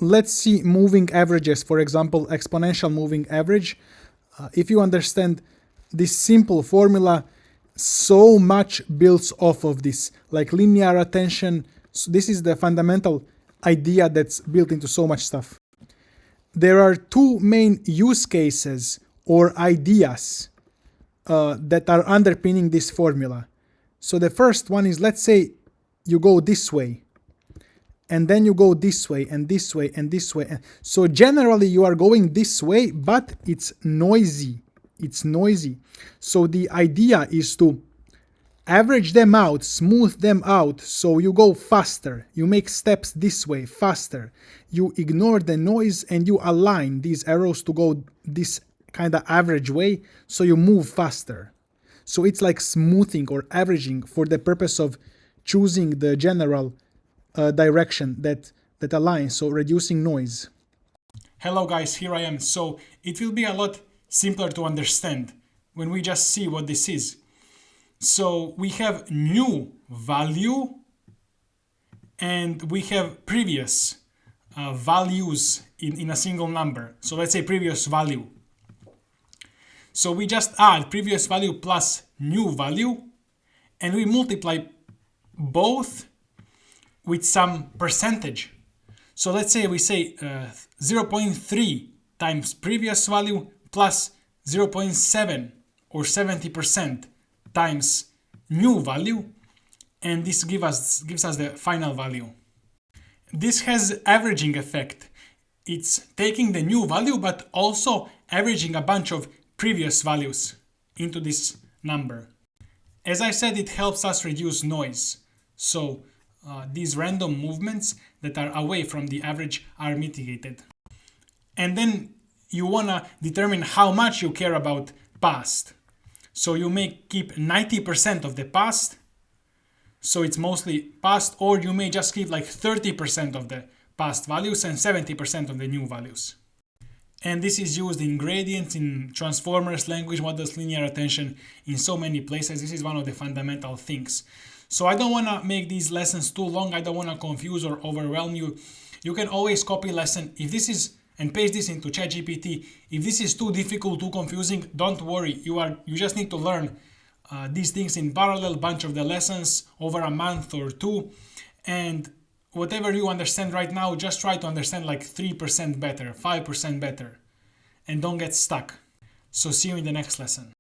Let's see moving averages, for example, exponential moving average. If you understand this simple formula, so much builds off of this, like linear attention. So this is the fundamental idea that's built into so much stuff. There are two main use cases or ideas that are underpinning this formula. So the first one is, let's say you go this way, and then you go this way and this way and this way. So generally you are going this way, but it's noisy. It's noisy. So the idea is to average them out, smooth them out, so you go faster. You make steps this way, faster. You ignore the noise and you align these arrows to go this kind of average way, so you move faster. So it's like smoothing or averaging for the purpose of choosing the general direction that aligns, so reducing noise. Hello guys, here I am. So it will be a lot simpler to understand when we just see what this is. So we have new value and we have previous values in a single number. So let's say previous value. So we just add previous value plus new value and we multiply both with some percentage. So let's say we say 0.3 times previous value plus 0.7 or 70% times new value, and this gives us the final value. This has averaging effect. It's taking the new value but also averaging a bunch of previous values into this number. As I said, it helps us reduce noise. So these random movements that are away from the average are mitigated. And then you want to determine how much you care about past. So you may keep 90% of the past, so it's mostly past, or you may just keep like 30% of the past values and 70% of the new values. And this is used in gradients, in transformers, language models, linear attention, in so many places. This is one of the fundamental things. So I don't want to make these lessons too long. I don't want to confuse or overwhelm you. You can always copy lesson. If this is, and paste this into ChatGPT. If this is too difficult, too confusing, don't worry. You just need to learn these things in parallel, bunch of the lessons over a month or two. And whatever you understand right now, just try to understand like 3% better, 5% better, and don't get stuck. So see you in the next lesson.